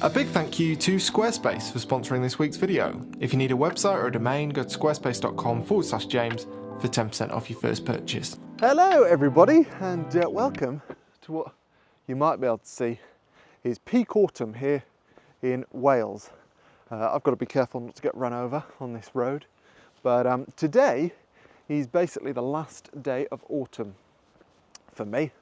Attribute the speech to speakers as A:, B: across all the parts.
A: A big thank you to Squarespace for sponsoring this week's video. If you need a website or a domain, go to squarespace.com/James for 10% off your first purchase.
B: Hello everybody, and welcome to what you might be able to see is peak autumn here in Wales. I've got to be careful not to get run over on this road, but today is basically the last day of autumn for me.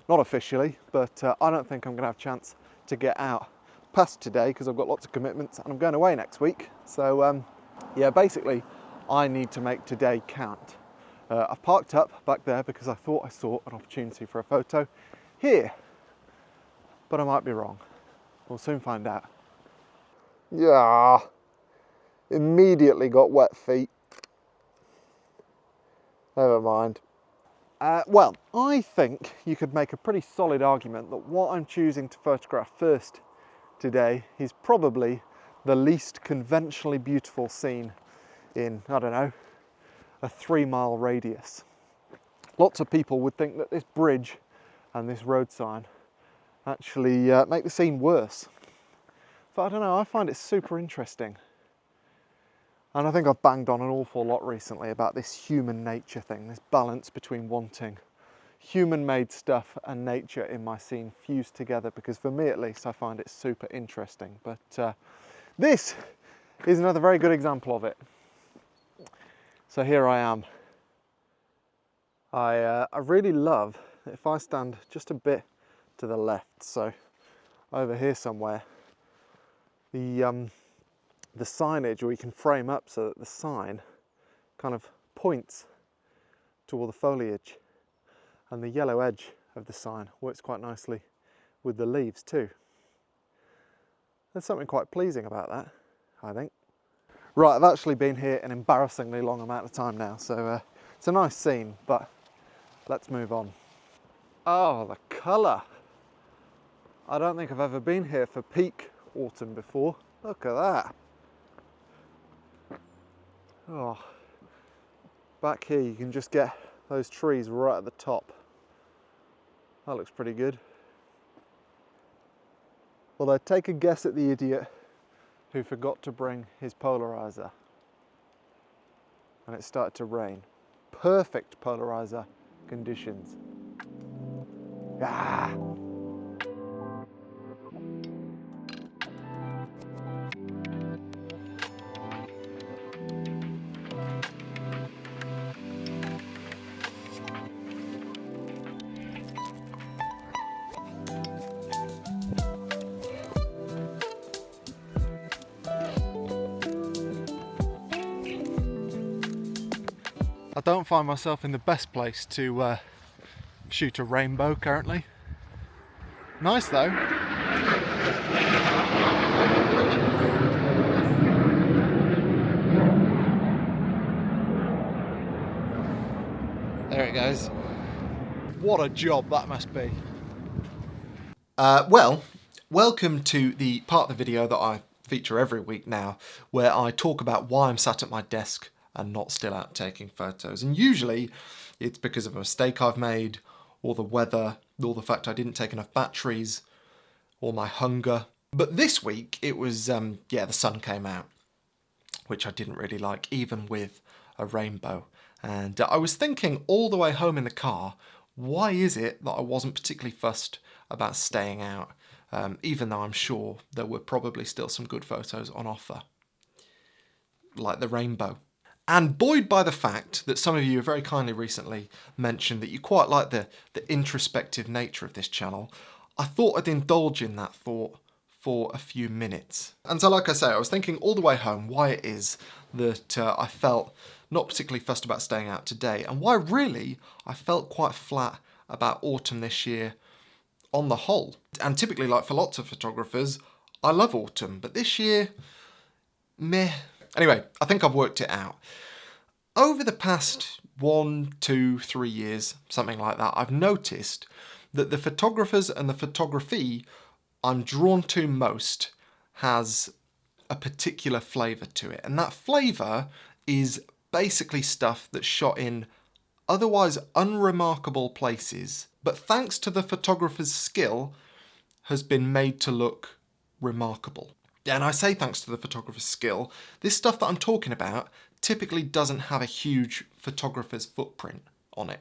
B: Not officially, but I don't think I'm going to have a chance to get out past today because I've got lots of commitments and I'm going away next week. So yeah, basically I need to make today count. I've parked up back there because I thought I saw an opportunity for a photo here, but I might be wrong. We'll soon find out. Yeah, immediately got wet feet. Never mind. Well, I think you could make a pretty solid argument that what I'm choosing to photograph first today is probably the least conventionally beautiful scene in, I don't know, a 3-mile radius. Lots of people would think that this bridge and this road sign actually make the scene worse. But I don't know, I find it super interesting. And I think I've banged on an awful lot recently about this human nature thing, this balance between wanting human-made stuff and nature in my scene fused together, because for me at least I find it super interesting. But this is another very good example of it. So here I am. I really love that if I stand just a bit to the left, so over here somewhere, the signage, or you can frame up so that the sign kind of points to all the foliage, and the yellow edge of the sign works quite nicely with the leaves too. There's something quite pleasing about that, I think. Right, I've actually been here an embarrassingly long amount of time now, so it's a nice scene, but let's move on. Oh, the colour! I don't think I've ever been here for peak autumn before. Look at that! Oh, back here you can just get those trees right at the top. That looks pretty good. Although, take a guess at the idiot who forgot to bring his polarizer and it started to rain. Perfect polarizer conditions. Ah! I don't find myself in the best place to shoot a rainbow currently. Nice though. There it goes. What a job that must be.
A: Well, welcome to the part of the video that I feature every week now, where I talk about why I'm sat at my desk and not still out taking photos. And usually it's because of a mistake I've made, or the weather, or the fact I didn't take enough batteries, or my hunger. But this week it was, yeah, the sun came out, which I didn't really like, even with a rainbow. And I was thinking all the way home in the car, why is it that I wasn't particularly fussed about staying out, even though I'm sure there were probably still some good photos on offer, like the rainbow. And buoyed by the fact that some of you have very kindly recently mentioned that you quite like the introspective nature of this channel, I thought I'd indulge in that thought for a few minutes. And so, like I say, I was thinking all the way home why it is that I felt not particularly fussed about staying out today, and why really I felt quite flat about autumn this year on the whole. And typically, like for lots of photographers, I love autumn, but this year, meh. Anyway, I think I've worked it out. Over the past 1, 2, 3 years, something like that, I've noticed that the photographers and the photography I'm drawn to most has a particular flavour to it. And that flavour is basically stuff that's shot in otherwise unremarkable places, but thanks to the photographer's skill, has been made to look remarkable. And I say thanks to the photographer's skill. This stuff that I'm talking about typically doesn't have a huge photographer's footprint on it.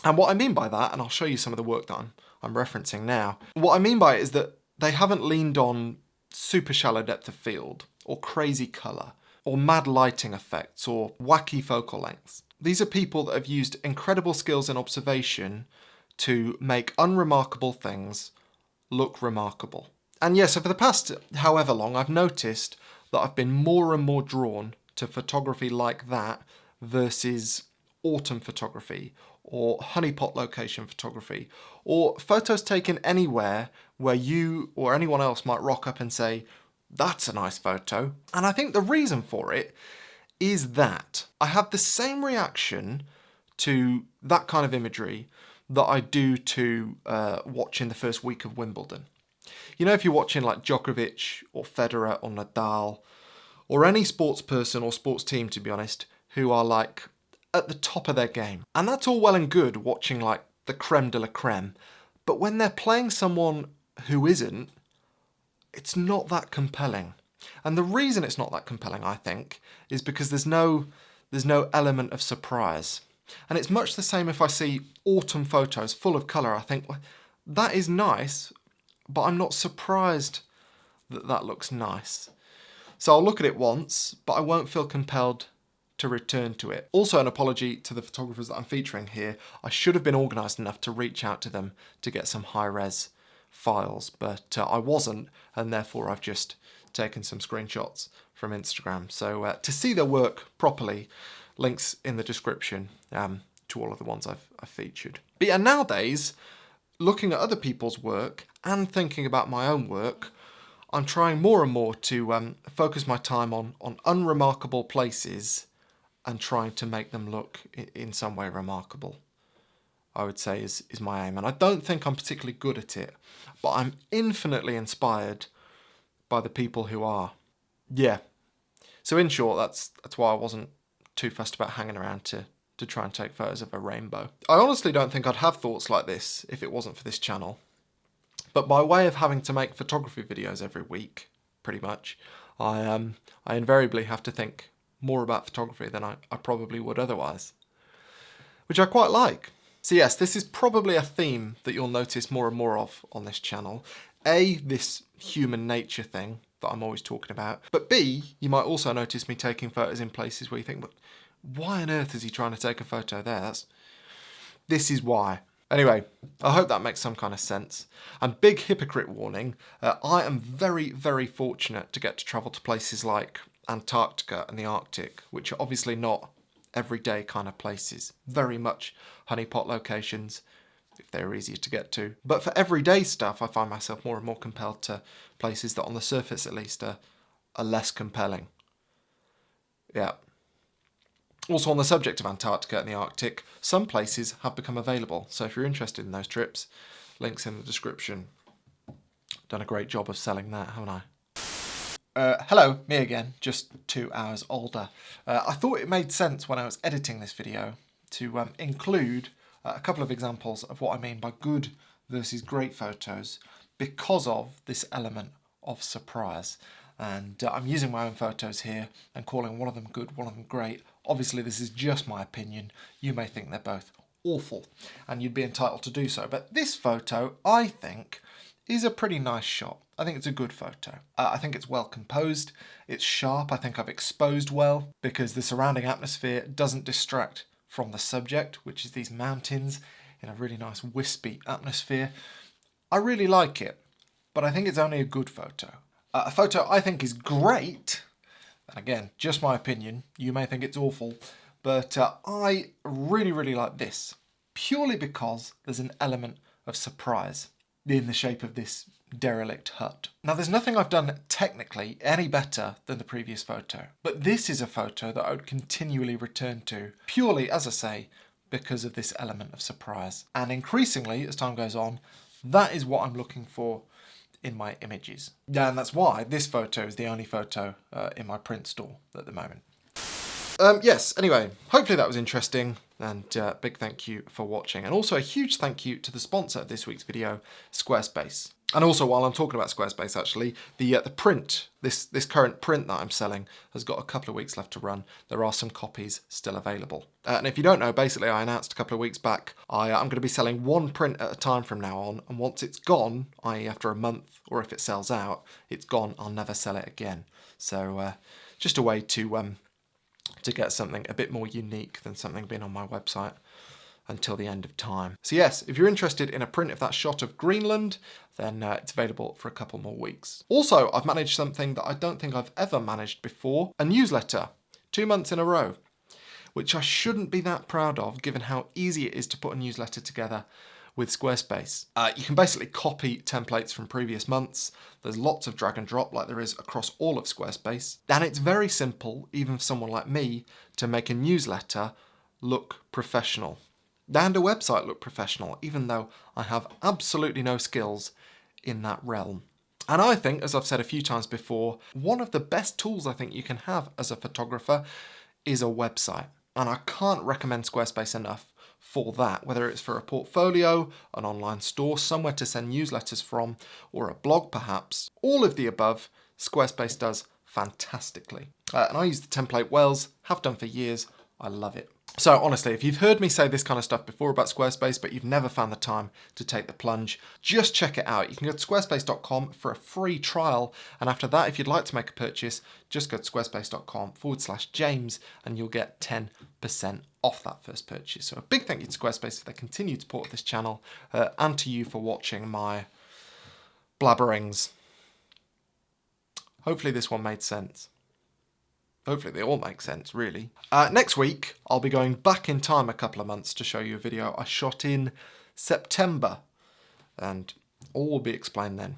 A: And what I mean by that, and I'll show you some of the work that I'm referencing now, what I mean by it is that they haven't leaned on super shallow depth of field, or crazy colour, or mad lighting effects, or wacky focal lengths. These are people that have used incredible skills in observation to make unremarkable things look remarkable. And yes, over the past however long, I've noticed that I've been more and more drawn to photography like that versus autumn photography or honeypot location photography, or photos taken anywhere where you or anyone else might rock up and say, "That's a nice photo." And I think the reason for it is that I have the same reaction to that kind of imagery that I do to watching the first week of Wimbledon. You know, if you're watching like Djokovic or Federer or Nadal, or any sports person or sports team, to be honest, who are like at the top of their game. And that's all well and good watching like the creme de la creme, but when they're playing someone who isn't, it's not that compelling. And the reason it's not that compelling, I think, is because there's no element of surprise. And it's much the same if I see autumn photos full of colour. I think, well, that is nice, but I'm not surprised that that looks nice. So I'll look at it once, but I won't feel compelled to return to it. Also, an apology to the photographers that I'm featuring here. I should have been organised enough to reach out to them to get some high-res files, but I wasn't, and therefore I've just taken some screenshots from Instagram. So to see their work properly, links in the description to all of the ones I've featured. But yeah, nowadays, looking at other people's work and thinking about my own work, I'm trying more and more to focus my time on unremarkable places and trying to make them look in some way remarkable, I would say is my aim. And I don't think I'm particularly good at it, but I'm infinitely inspired by the people who are. Yeah. So in short, that's why I wasn't too fussed about hanging around to try and take photos of a rainbow. I honestly don't think I'd have thoughts like this if it wasn't for this channel. But by way of having to make photography videos every week, pretty much, I invariably have to think more about photography than I probably would otherwise, which I quite like. So yes, this is probably a theme that you'll notice more and more of on this channel. A, this human nature thing that I'm always talking about, but B, you might also notice me taking photos in places where you think, but why on earth is he trying to take a photo there? This is why. Anyway, I hope that makes some kind of sense. And big hypocrite warning, I am very, very fortunate to get to travel to places like Antarctica and the Arctic, which are obviously not everyday kind of places. Very much honeypot locations, if they're easier to get to. But for everyday stuff, I find myself more and more compelled to places that on the surface at least are less compelling. Yeah. Also, on the subject of Antarctica and the Arctic, some places have become available. So if you're interested in those trips, links in the description. Done a great job of selling that, haven't I? Hello, me again, just 2 hours older. I thought it made sense when I was editing this video to include a couple of examples of what I mean by good versus great photos because of this element of surprise. And I'm using my own photos here and calling one of them good, one of them great. Obviously, this is just my opinion. You may think they're both awful, and you'd be entitled to do so. But this photo, I think, is a pretty nice shot. I think it's a good photo. I think it's well composed. It's sharp. I think I've exposed well because the surrounding atmosphere doesn't distract from the subject, which is these mountains in a really nice wispy atmosphere. I really like it, but I think it's only a good photo. A photo I think is great, and again, just my opinion, you may think it's awful, but I really, really like this, purely because there's an element of surprise in the shape of this derelict hut. Now, there's nothing I've done technically any better than the previous photo, but this is a photo that I would continually return to, purely, as I say, because of this element of surprise. And increasingly, as time goes on, that is what I'm looking for in my images. Yeah, and that's why this photo is the only photo in my print store at the moment. Yes, anyway, hopefully that was interesting, and big thank you for watching. And also a huge thank you to the sponsor of this week's video, Squarespace. And also, while I'm talking about Squarespace, actually, the print, this current print that I'm selling has got a couple of weeks left to run. There are some copies still available. And if you don't know, basically, I announced a couple of weeks back, I'm going to be selling one print at a time from now on. And once it's gone, i.e. after a month, or if it sells out, it's gone, I'll never sell it again. So just a way to get something a bit more unique than something being on my website until the end of time. So yes, if you're interested in a print of that shot of Greenland, then it's available for a couple more weeks. Also, I've managed something that I don't think I've ever managed before, a newsletter, 2 months in a row, which I shouldn't be that proud of given how easy it is to put a newsletter together with Squarespace. You can basically copy templates from previous months. There's lots of drag and drop like there is across all of Squarespace. And it's very simple, even for someone like me, to make a newsletter look professional. And a website look professional, even though I have absolutely no skills in that realm. And I think, as I've said a few times before, one of the best tools I think you can have as a photographer is a website. And I can't recommend Squarespace enough for that, whether it's for a portfolio, an online store, somewhere to send newsletters from, or a blog perhaps. All of the above, Squarespace does fantastically. And I use the template Wells, have done for years. I love it. So honestly, if you've heard me say this kind of stuff before about Squarespace, but you've never found the time to take the plunge, just check it out. You can go to squarespace.com for a free trial. And after that, if you'd like to make a purchase, just go to squarespace.com/James and you'll get 10% off that first purchase. So a big thank you to Squarespace for their continued support of this channel and to you for watching my blabberings. Hopefully this one made sense. Hopefully they all make sense, really. Next week, I'll be going back in time a couple of months to show you a video I shot in September. And all will be explained then.